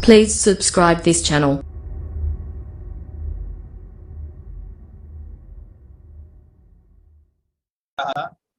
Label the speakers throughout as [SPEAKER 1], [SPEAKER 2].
[SPEAKER 1] Please subscribe this channel.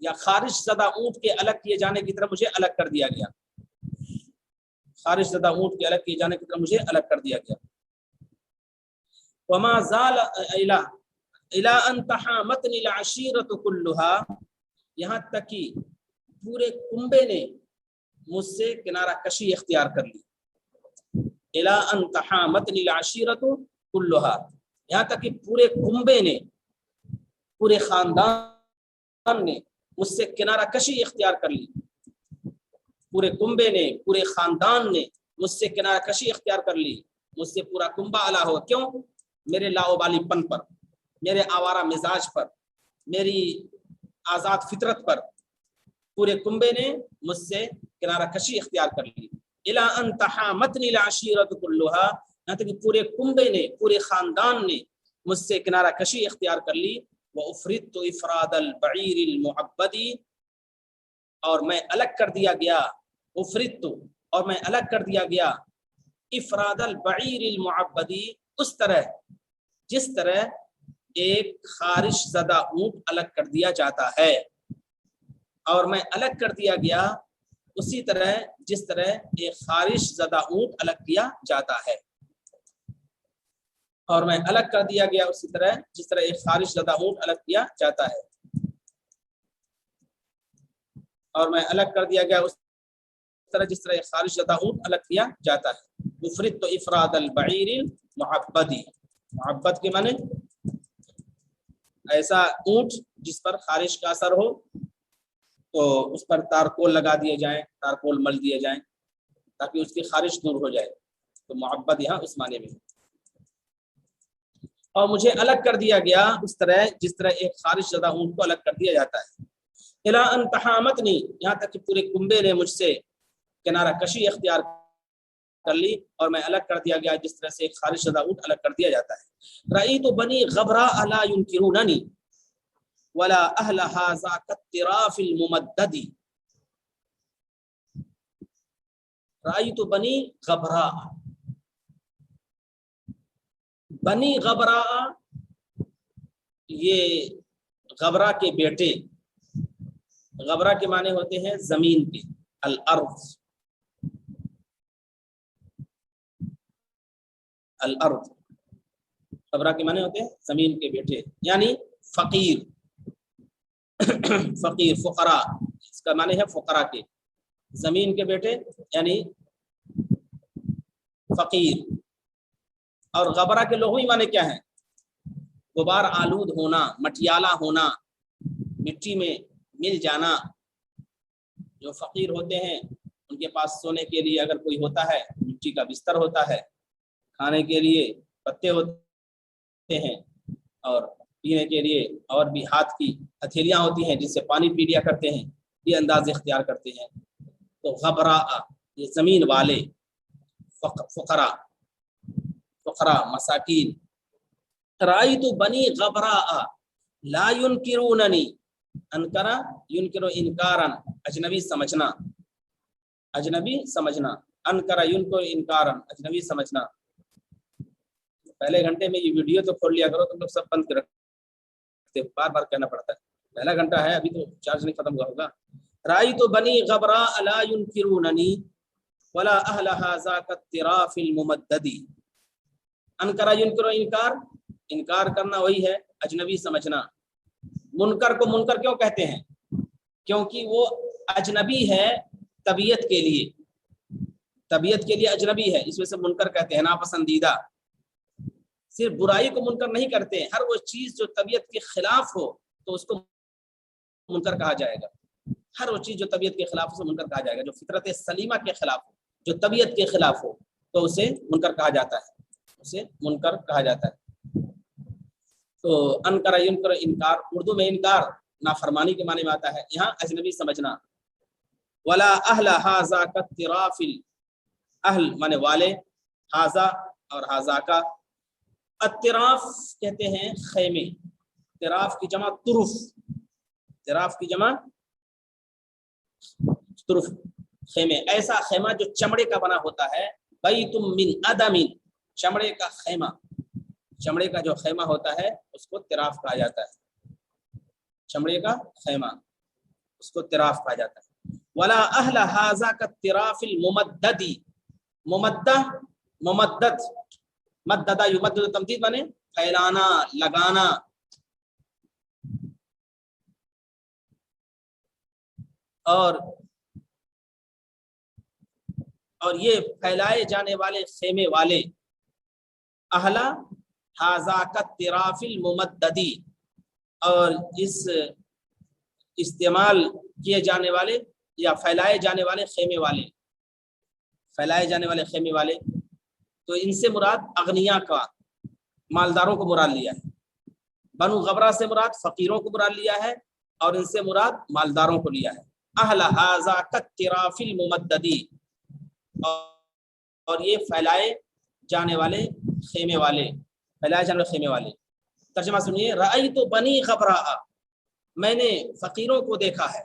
[SPEAKER 2] یا خارش زدہ اونٹ کے الگ کیے جانے کی طرف مجھے الگ کر دیا گیا، خارش زدہ اونٹ کے الگ کیے جانے کی طرف مجھے الگ کر دیا گیا۔ وما زال الى ان تحامتنی العشیرۃ کلھا، یہاں تک کہ پورے کنبے نے مجھ سے کنارہ کشی اختیار کر لی، الى ان تحامتنی العشیرۃ کلھا، یہاں تک کہ پورے کنبے نے، پورے خاندان نے مجھ سے کنارہ کشی اختیار کر لی، پورے کنبے نے، پورے خاندان نے مجھ سے کنارہ کشی اختیار کر لی، مجھ سے پورا کنبہ الا ہو، کیوں؟ میرے لاؤبالی پن پر، میرے آوارہ مزاج پر، میری آزاد فطرت پر پورے کنبے نے مجھ سے کنارہ کشی اختیار کر لی۔ الی ان تحامتنی العشیرۃ کلھا، یہاں تک کہ پورے کنبے نے، پورے خاندان نے مجھ سے کنارہ کشی اختیار کر لی۔ وَأُفْرِدْتُ إِفْرَادَ الْبَعِيرِ الْمُعَبَّدِ، اور میں الگ کر دیا گیا، افردت، اور میں الگ کر دیا گیا، افراد البعیر المعبدی، اس طرح جس طرح ایک خارش زدہ اونٹ الگ کر دیا جاتا ہے، اور میں الگ کر دیا گیا اسی طرح جس طرح ایک خارش زدہ اونٹ الگ کیا جاتا ہے، اور میں الگ کر دیا گیا اسی طرح جس طرح ایک خارش زدہ اونٹ الگ کیا جاتا ہے، اور میں الگ کر دیا گیا اس طرح جس طرح ایک خارش زدہ اونٹ الگ کیا جاتا ہے۔ مفرد تو افراد البعیر المعبدی، معبد کے معنی ایسا اونٹ جس پر خارش کا اثر ہو تو اس پر تارکول لگا دیے جائیں، تارکول مل دیے جائیں تاکہ اس کی خارش دور ہو جائے، تو معبد یہاں اس معنی میں۔ اور مجھے الگ کر دیا گیا اس طرح جس طرح ایک خارش زدہ اونٹ کو الگ کر دیا جاتا ہے۔ الی ان تحامتنی، یہاں تک کہ پورے کنبے نے مجھ سے کنارہ کشی اختیار کر لی اور میں الگ کر دیا گیا جس طرح سے ایک خارش زدہ اونٹ الگ کر دیا جاتا ہے۔ رأیت بنی غبراء لا ينکروننی ولا اہل ھذا کالطراف الممدد، رأیت بنی غبراء، بنی غبراء یہ غبرا کے بیٹے، غبرا کے معنی ہوتے ہیں زمین کے، الارض، الارض، غبرا کے معنی ہوتے ہیں زمین کے بیٹے، یعنی فقیر، فقیر، فقراء، اس کا معنی ہے فقراء کے، زمین کے بیٹے یعنی فقیر۔ اور غبرا کے لغوی معنی کیا ہیں؟ غبار آلود ہونا، مٹیالہ ہونا، مٹی میں مل جانا۔ جو فقیر ہوتے ہیں ان کے پاس سونے کے لیے اگر کوئی ہوتا ہے مٹی کا بستر ہوتا ہے، کھانے کے لیے پتے ہوتے ہیں، اور پینے کے لیے اور بھی ہاتھ کی ہتھیلیاں ہوتی ہیں جس سے پانی پی لیا کرتے ہیں، یہ انداز اختیار کرتے ہیں۔ تو غبراء یہ زمین والے، فقراء، فقراء مساکین۔ رأیت بنی غبراء لا ينکروننی، انکرا ینکر انکارا، اجنبی سمجھنا، اجنبی سمجھنا، انکرا ینکر انکارا، اجنبی سمجھنا۔ پہلے گھنٹے میں یہ ویڈیو تو کھول لیا کرو، تم لوگ سب بند کر رکھتے، بار بار کہنا پڑتا ہے، پہلا گھنٹہ ہے ابھی تو چارج نہیں ختم ہوا ہوگا۔ رأیت بنی غبراء لا ينکروننی ولا اہل ھذا کالطراف الممدد، انکرا ینکر انکار، انکار کرنا وہی ہے اجنبی سمجھنا۔ منکر کو منکر کیوں کہتے ہیں؟ کیونکہ وہ اجنبی ہے طبیعت کے لیے، طبیعت کے لیے اجنبی ہے، اس وجہ سے منکر کہتے ہیں، ناپسندیدہ۔ صرف برائی کو منکر نہیں کرتے، ہر وہ چیز جو طبیعت کے خلاف ہو تو اس کو منکر کہا جائے گا، ہر وہ چیز جو طبیعت کے خلاف اسے منکر کہا جائے گا، جو فطرت سلیمہ کے خلاف ہو، جو طبیعت کے خلاف ہو تو اسے منکر کہا جاتا ہے، اسے منکر کہا جاتا ہے۔ تو انکر ینکر انکار، اردو میں انکار نافرمانی کے معنی میں آتا ہے، یہاں اجنبی سمجھنا۔ ولا اہل ھذا کالطراف، اہل معنی والے، ھذا اور ھذا کا، اطراف کہتے ہیں خیمے، طراف کی جمع طرف، طراف کی جمع طرف، خیمے، ایسا خیمہ جو چمڑے کا بنا ہوتا ہے، بیت من ادم، چمڑے کا خیمہ، چمڑے کا جو خیمہ ہوتا ہے اس کو طراف کہا جاتا ہے، چمڑے کا خیمہ۔ اس کو تراف کہا جاتا ہے. ولا اہل ھذا کالتراف الممدد، ممدد مددہ یمدد تمدید مانے پھیلانا، لگانا. اور یہ پھیلائے جانے والے خیمے والے، اہلا ھذا کالتراف الممددی، اور اس استعمال کیے جانے والے یا پھیلائے جانے والے خیمے والے، پھیلائے جانے والے خیمے والے. تو ان سے مراد اغنیا کا، مالداروں کو مراد لیا ہے. بنو غبرہ سے مراد فقیروں کو مراد لیا ہے، اور ان سے مراد مالداروں کو لیا ہے. اہل ھذا کالتراف الممددی، اور یہ پھیلائے جانے والے خیمے والے، پھیلائے جانے والے خیمے والے. ترجمہ سنیے. رأیت بنی غبراء، میں نے فقیروں کو دیکھا ہے.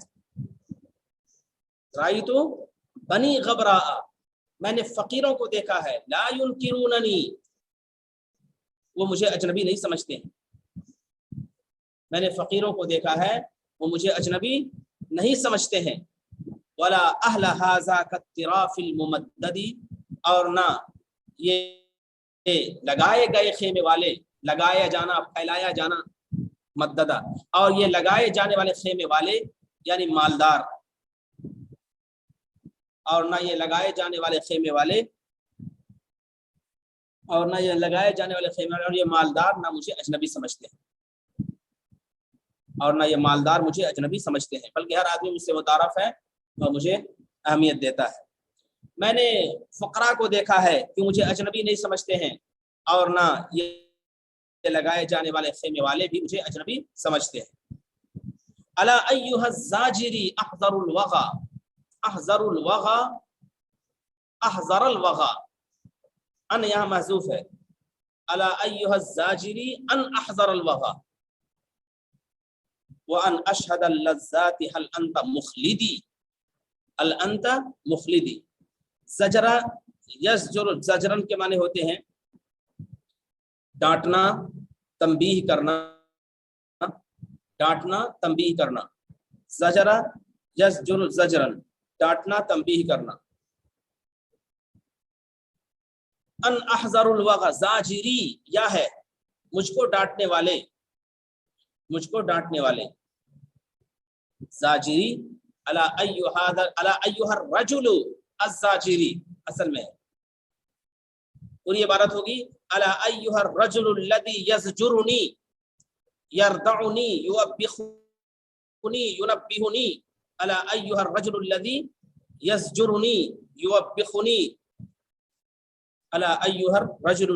[SPEAKER 2] رأیت بنی غبراء، میں نے فقیروں کو دیکھا ہے. لا ينکروننی، وہ مجھے اجنبی نہیں سمجھتے ہیں. میں نے فقیروں کو دیکھا ہے، وہ مجھے اجنبی نہیں سمجھتے ہیں. ولا اہل ھذا کالتراف الممددی، اور نہ یہ لگائے گئے خیمے والے، لگایا جانا، پھیلایا جانا مددہ، اور یہ لگائے جانے والے خیمے والے یعنی مالدار، اور نہ یہ لگائے جانے والے خیمے والے، اور نہ یہ لگائے جانے والے خیمے والے اور یہ مالدار نہ مجھے اجنبی سمجھتے ہیں، اور نہ یہ مالدار مجھے اجنبی سمجھتے ہیں، بلکہ ہر آدمی مجھ سے متعارف ہے اور مجھے اہمیت دیتا ہے. میں نے فقراء کو دیکھا ہے کہ مجھے اجنبی نہیں سمجھتے ہیں، اور نہ یہ لگائے جانے والے خیمے والے بھی مجھے اجنبی سمجھتے ہیں. الا ایھا الزاجری احذر الوغى، احذر الوغى، احذر الوغى، ان یہاں محذوف ہے. الا ایھا الزاجری ان احذر الوغى وان اشهد اللذات هل انت مخلدی، هل انت مخلدی. زجرا یزجر، زجرن کے معنی ہوتے ہیں ڈانٹنا، تنبیہ کرنا، ڈانٹنا تنبیہ کرنا. زجرا یزجر زجرن، ڈانٹنا تنبیہ کرنا. ان احذر الوغى، زاجری یا ہے مجھ کو ڈانٹنے والے، مجھ کو ڈانٹنے والے. زاجری الا ایھا الرجل الزاجری، اصل میں پوری عبارت ہوگی الا ایھا الرجل الذي یزجرنی یردعنی یوبخنی ینبہنی، الا ایھا الرجل الذي یزجرنی یوبخنی، الا ایھا الرجل.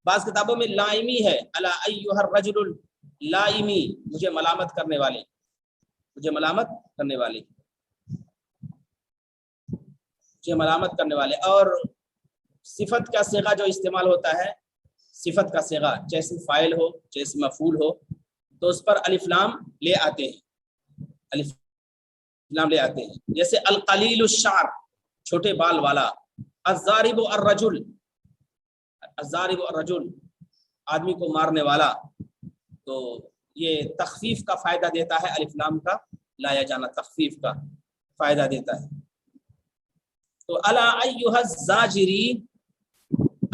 [SPEAKER 2] بعض کتابوں میں لائمی ہے، الا ایھا الرجل اللائمی، مجھے ملامت کرنے والے، مجھے ملامت کرنے والے، مجھے ملامت کرنے والے. اور صفت کا صیغہ جو استعمال ہوتا ہے، صفت کا صیغہ جیسے فاعل ہو، جیسے مفعول ہو، تو اس پر الف لام لے آتے ہیں، الف لام لے آتے ہیں. جیسے القلیل الشعر، چھوٹے بال والا. الضارب الرجل، الضارب الرجل، آدمی کو مارنے والا. تو یہ تخفیف کا فائدہ دیتا ہے، الف لام کا لایا جانا تخفیف کا فائدہ دیتا ہے. تو الا ایھا الزاجری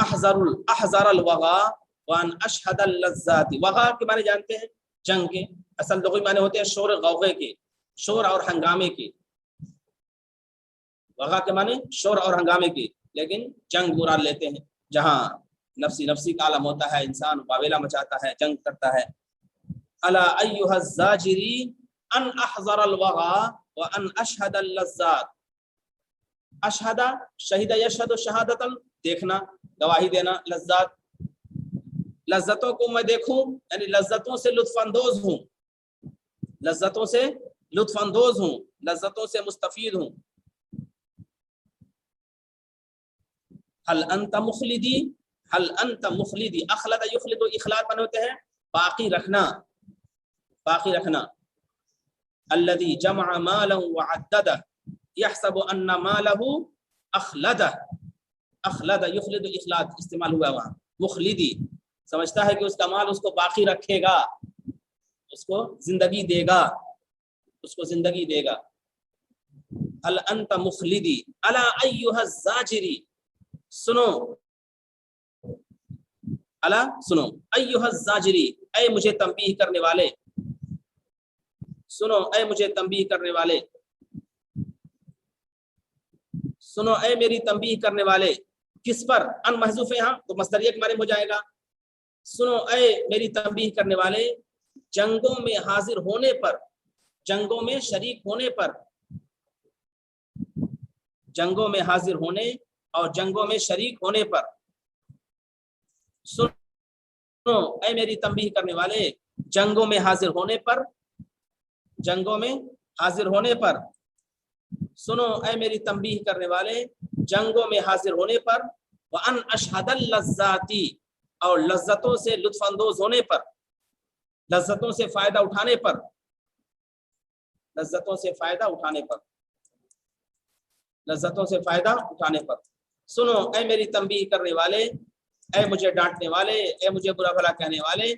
[SPEAKER 2] احذر الوغى وان اشهد اللذات. وغا کے معنی جانتے ہیں جنگ کے، اصل لغوی معنی ہوتے ہیں شور غوغے کے، شور اور ہنگامے کے. وغا کے معنی شور اور ہنگامے کے، لیکن جنگ مراد لیتے ہیں جہاں نفسی نفسی کا عالم ہوتا ہے، انسان واویلا مچاتا ہے، جنگ کرتا ہے. الا ایھا الزاجری ان احذر الوغى وان اشهد اللذات. اشہد، شہید یشہد شہادتا، دیکھنا، گواہی دینا. لذات، لذتوں کو میں دیکھوں یعنی لذتوں سے لطف اندوز ہوں، لذتوں سے لطف اندوز ہوں، لذتوں سے مستفید ہوں. هل انت مخلدی، هل انت مخلدی. اخلد یخلد، اخلاد بنے ہوتے ہیں باقی رکھنا، باقی رکھنا. الذي جمع مالا وعدده يحسب ان ماله اخلده، اخلد یخلد اخلاد استعمال ہوا وہاں. مخلدی سمجھتا ہے کہ اس کا مال اس کو باقی رکھے گا، اس کو زندگی دے گا. اس کو زندگی دے گا. هل انت مخلدی الا ایھا الزاجری، سنو، الا سنو، ایھا الزاجری، اے مجھے تنبیہ کرنے والے، سنو اے مجھے تنبیہ کرنے والے، سنو اے میری تنبیہ کرنے والے. کس پر؟ ان محذوف ہے یہاں تو مصدر ایک معنی ہو جائے گا. سنو اے میری تنبیہ کرنے والے، جنگوں میں حاضر ہونے پر، جنگوں میں شریک ہونے پر، جنگوں میں حاضر ہونے اور جنگوں میں شریک ہونے پر. سنو اے میری تنبیہ کرنے والے، جنگوں میں حاضر ہونے پر، جنگوں میں حاضر ہونے پر. سنو اے میری تنبیہ کرنے والے، جنگوں میں حاضر ہونے پر. وَأَنْ أَشْهَدَ اللَّذَّاتِ، اور لذتوں سے لطف اندوز ہونے پر، لذتوں سے فائدہ اٹھانے پر، لذتوں سے فائدہ اٹھانے پر، لذتوں سے فائدہ اٹھانے پر. سنو اے میری تنبیہ کرنے والے، اے مجھے ڈانٹنے والے، اے مجھے برا بھلا کہنے والے،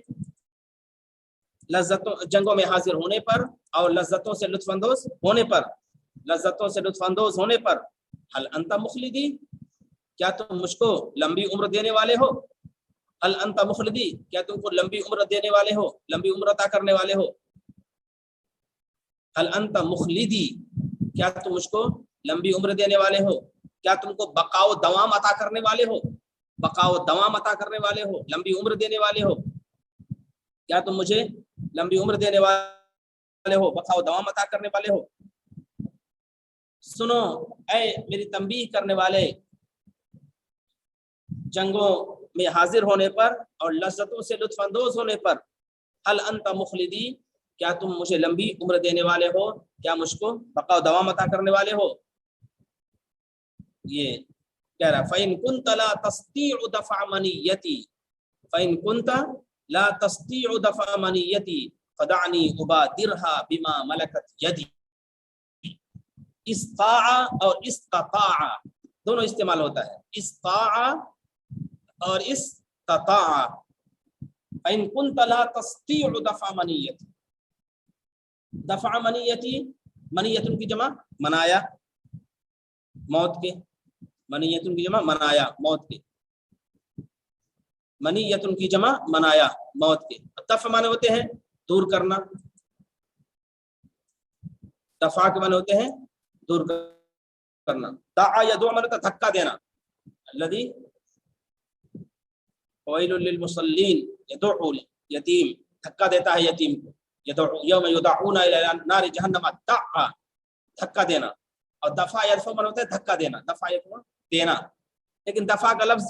[SPEAKER 2] لذتوں، جنگوں میں حاضر ہونے پر اور لذتوں سے لطف اندوز ہونے پر، لذتوں سے لطف اندوز ہونے پر. هل انت مخلدی، کیا تم مجھ کو لمبی عمر دینے والے ہو؟ هل انت مخلدی، کیا تم کو لمبی عمر دینے والے ہو، لمبی عمر عطا کرنے والے ہو؟ هل انت مخلدی، کیا تم مجھ کو لمبی عمر دینے والے ہو، کیا تم کو بقا و دوام عطا کرنے والے ہو، بقا و دوام عطا کرنے والے ہو، لمبی عمر دینے والے ہو، کیا تم مجھے لمبی عمر دینے والے ہو، بقا و دوام عطا کرنے والے ہو. سنو اے میری تنبیہ کرنے والے، جنگوں میں حاضر ہونے پر اور لذتوں سے لطف اندوز ہونے پر. هل انت مخلدی، کیا تم مجھے لمبی عمر دینے والے ہو، کیا مجھ کو بقا و دوام عطا کرنے والے ہو. یہ کہہ رہا فَإِن كُنْتَ لَا تَسْتِيعُ دَفْعَ مَنِيَّتِي، فَإِن كُنْتَ لَا تَسْتِيعُ دَفْعَ مَنِيَّتِي فَدَعْنِي أُبَادِرْهَا بِمَا مَلَكَتْ يَدِي. استطاع اور استطاع دونوں استعمال ہوتا ہے، استطاع اور استطاع. فَإِن كُنْتَ لَا تَسْتِيعُ دَفْعَ مَنِيَّتِي، دفع منیتی، منیتن کی جمع منایا موت کے، منیتن کی جمع منایا موت کے، منیتن کی جمع منایا موت کے. دفع معنی ہوتے ہیں دور کرنا، دفع کے معنی ہوتے ہیں دور کرنا. دعا یدعو معنی ہوتا ہے دھکا دینا. الذی ویل للمصلین، یدعو یتیم، دھکا دیتا ہے یتیم کو. یوم یدعون الی نار جہنم دعا، دھکا دینا. اور دفع یدفع معنی ہوتا ہے دھکا دینا، دفع یدفع دینا. لیکن دفع کا لفظ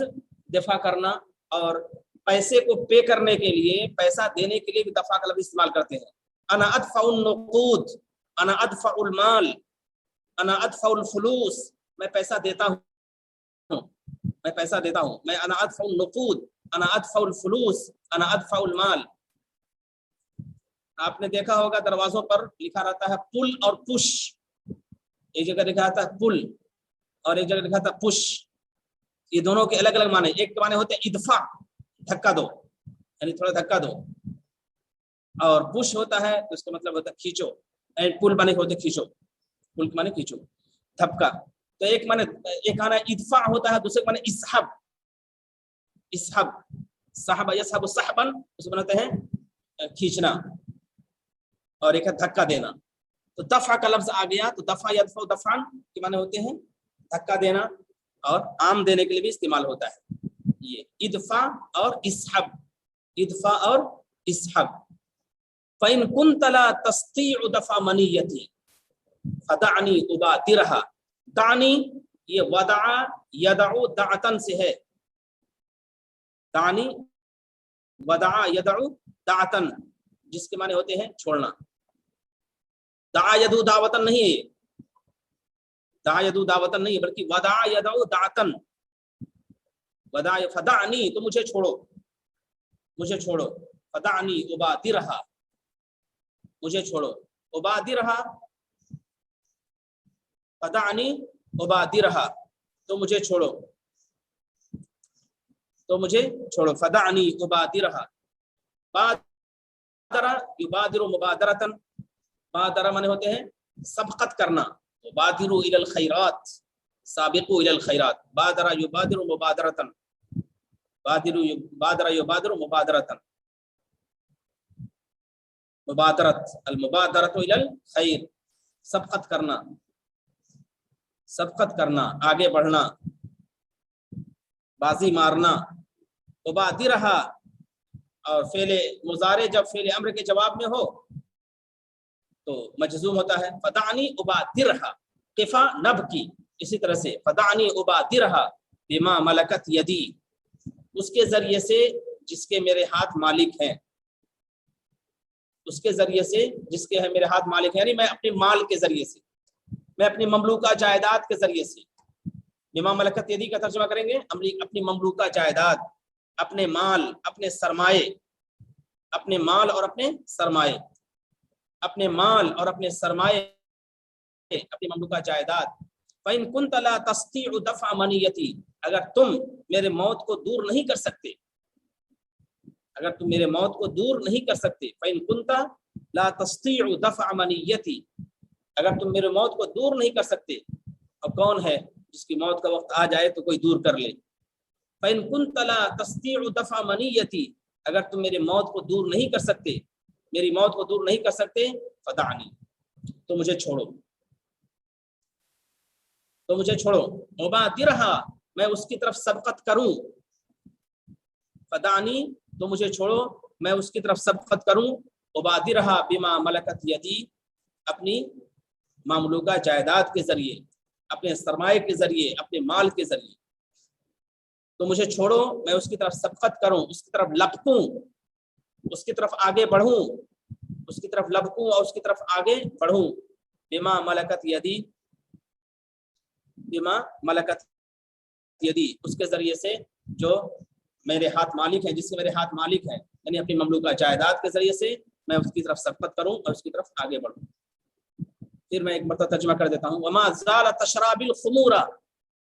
[SPEAKER 2] دفع کرنا اور پیسے کو پے کرنے کے لیے، پیسہ دینے کے لیے بھی دفع کا لفظ استعمال کرتے ہیں. انا ادفع النقود، انا ادفع المال، انا ادفع الفلوس، میں پیسہ دیتا ہوں، میں پیسہ دیتا ہوں. میں انا ادفع النقود، انا ادفع الفلوس، انا ادفع المال. آپ نے دیکھا ہوگا دروازوں پر لکھا رہتا ہے پل اور پش. ایک جگہ لکھا رہتا ہے پل اور ایک جگہ لکھا رہتا ہے پش. یہ دونوں کے الگ الگ معنی. ایک کے معنی ہوتے ہیں ادفع، دھکا دو، یعنی تھوڑا دھکا دو. اور پش ہوتا ہے تو اس کا مطلب ہوتا ہے کھینچو. پل معنی ہوتے کھینچو، پل کے معنی کھینچو، دھکا. تو ایک معنی، ایک معنی ادفع ہوتا ہے، دوسرے معنی اسحب، اسحب، صحب یسحب صحبا، اس کو بناتے ہیں کھینچنا. اور ایک ہے دھکا دینا. تو دفع کا لفظ آ گیا تو دفع یدفع دفعا کے معنی ہوتے ہیں دھکا دینا، اور عام دینے کے لیے بھی استعمال ہوتا ہے. یہ ادفع اور اسحب، ادفع اور اسحب. فَإِن كُنْتَ لَا تَسْتِيعُ دَفْعَ مَنِيَّتِي فَدَعْنِي أُبَادِرْهَا. دعنی یہ ودع یدعو دعتن سے ہے. دعنی ودع یدعو دعتن، جس کے معنی ہوتے ہیں چھوڑنا. دعا یدعو دعوتن نہیں ہے، دعا یدعو دعوتن نہیں ہے، بلکہ ودع یدعو دعتن. ودع فدعنی، تو مجھے چھوڑو، مجھے چھوڑو. فدعنی ابادرہا، مجھے چھوڑو. ابادرہا، فدعنی ابادرہا، تو مجھے چھوڑو، تو مجھے چھوڑو. فدعنی ابادرہا. بادر یبادر مبادرتن، بادرہ مانے ہوتے ہیں سبقت کرنا، بادروا الی الخیرات، سابقوا الی الخیرات، بادرہ یبادر مبادرتن، بادرہ یبادر مبادرتن، مبادرت، المبادرت الی الخیر، سبقت کرنا، سبقت کرنا، آگے بڑھنا، بازی مارنا. مبادرہ اور فعل مضارع جب فعل امر کے جواب میں ہو تو مجزوم ہوتا ہے. فدعنی ابادرہ، قفا نب کی، اسی طرح سے فدعنی ابادرہ بما ملکت یدی، اس کے ذریعے سے جس کے میرے ہاتھ مالک ہیں، اس کے ذریعے سے جس کے میرے ہاتھ مالک ہیں، یعنی میں اپنے مال کے ذریعے سے، میں اپنی مملوکہ جائیداد کے ذریعے سے. بما ملکت یدی کا ترجمہ کریں گے اپنی مملوکہ جائیداد، اپنے مال، اپنے سرمایے، اپنے مال اور اپنے سرمایے، اپنے مال اور اپنے سرمایے، اپنی مملوکہ جائیداد. فَإِن كُنْتَ لَا تَسْتِيعُ دَفْعَ مَنِيَّتِي، اگر تم میرے موت کو دور نہیں کر سکتے، اگر تم میرے موت کو دور نہیں کر سکتے. فَإِن كُنْتَ لَا تَسْتِيعُ دَفْعَ مَنِيَّتِي، اگر تم میرے موت کو دور نہیں کر سکتے. اور کون ہے جس کی موت کا وقت آ جائے تو کوئی دور کر لے. فَإِن كُنْتَ لَا تَسْتِيعُ دَفْعَ مَنِيَّتِي، اگر تم میرے موت کو دور نہیں کر سکتے، میری موت کو دور نہیں کر سکتے. فدعنی، تو مجھے چھوڑو، تو مجھے چھوڑو. مبادرہ، میں اس کی طرف سبقت کروں. فدعنی، تو مجھے چھوڑو، میں اس کی طرف سبقت کروں. مبادرہ بما ملکت یدی، اپنی مملوکہ جائیداد کے ذریعے، اپنے سرمایے کے ذریعے، اپنے مال کے ذریعے. تو مجھے چھوڑو، میں اس کی طرف سبقت کروں، اس کی طرف لپکوں، اس کی طرف آگے بڑھوں، اس کی طرف لپکوں اور اس کی طرف آگے بڑھوں. بما ملکت یدی، بما ملکت یدی، اس کے ذریعے سے جو میرے ہاتھ مالک ہیں، جس کے میرے ہاتھ مالک ہیں، یعنی اپنی مملوکہ جائیداد کے ذریعے سے میں اس کی طرف سبقت کروں اور اس کی طرف آگے بڑھوں. پھر میں ایک مرتبہ ترجمہ کر دیتا ہوں. وما زال تشرب الخمور،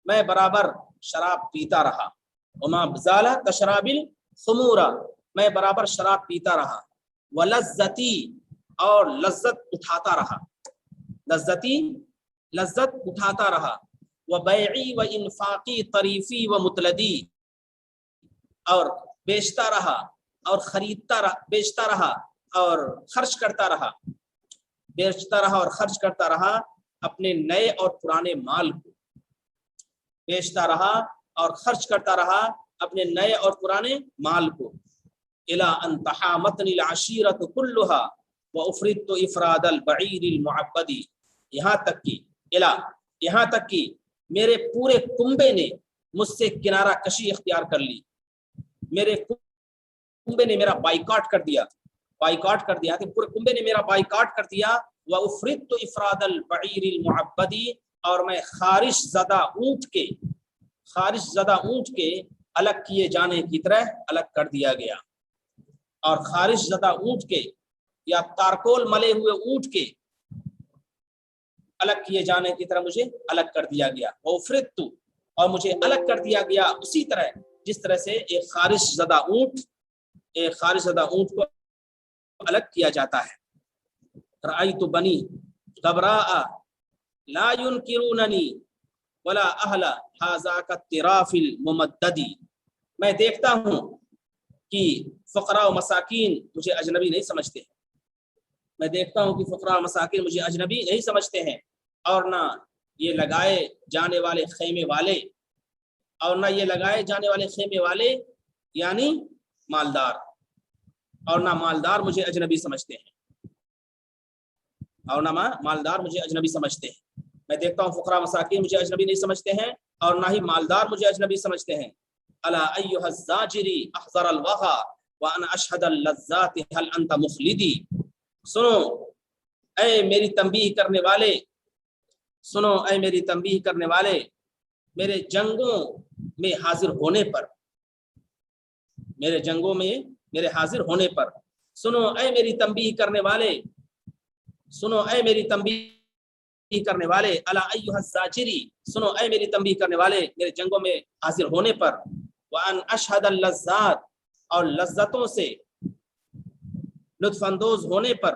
[SPEAKER 2] میں برابر شراب پیتا رہا. وما زال تشرب الخمور، میں برابر شراب پیتا رہا. ولذتی، اور لذت اٹھاتا رہا، لذتی، لذت اٹھاتا رہا. وبیعی و انفاقی طریفی و مطلدی، اور بیچتا رہا اور خریدتا رہا، بیچتا رہا اور خرچ کرتا رہا، بیچتا رہا اور خرچ کرتا رہا اپنے نئے اور پرانے مال کو، بیچتا رہا اور خرچ کرتا رہا اپنے نئے اور پرانے مال کو. الی ان تحامتنی العشیرۃ کلھا وافردت افراد البعیر المعبد، یہاں تک کہ یہاں تک کہ میرے پورے کنبے نے مجھ سے کنارہ کشی اختیار کر لی، میرے کنبے نے میرا بائیکاٹ کر دیا، بائیکاٹ کر دیا کہ پورے کنبے نے میرا بائیکاٹ کر دیا. وافردت افراد البعیر المعبد، اور میں خارش زدہ اونٹ کے الگ کیے جانے کی طرح الگ کر دیا گیا. اور خارش زدہ اونٹ کے یا تارکول ملے ہوئے اونٹ کے الگ کیے جانے کی طرح مجھے الگ کر دیا گیا. وافردت، اور مجھے الگ کر دیا گیا اسی طرح جس طرح سے ایک خارش زدہ اونٹ کو الگ کیا جاتا ہے. رأیت بنی غبراء لا ينکروننی ولا اہل ھذا کالطراف الممدد، میں دیکھتا ہوں کہ فقراء و مساکین مجھے اجنبی نہیں سمجھتے ہیں، میں دیکھتا ہوں کہ فقراء و مساکین مجھے اجنبی نہیں سمجھتے ہیں. اور نہ یہ لگائے جانے والے خیمے والے، اور نہ یہ لگائے جانے والے خیمے والے یعنی مالدار، اور نہ مالدار مجھے اجنبی سمجھتے ہیں، اور نہ مالدار مجھے اجنبی سمجھتے ہیں. میں دیکھتا ہوں فقراء مساکین مجھے اجنبی نہیں سمجھتے ہیں اور نہ ہی مالدار مجھے اجنبی سمجھتے ہیں. الا ایھا الزاجری احذر الوغى وانا اشهد اللذات هل انت مخلدی، سنو اے میری تنبیہ کرنے والے، سنو اے میری تنبیہ کرنے والے، میرے جنگوں میں حاضر ہونے پر، میرے جنگوں میں میرے حاضر ہونے پر، سنو اے میری تنبیہ کرنے والے، سنو اے میری تنبیہ کرنے والے. الا ایھا الزاجری، سنو اے میری تنبیہ کرنے والے میرے جنگوں میں حاضر ہونے پر. وان اشهد اللذات، اور لذتوں سے لطف اندوز ہونے پر.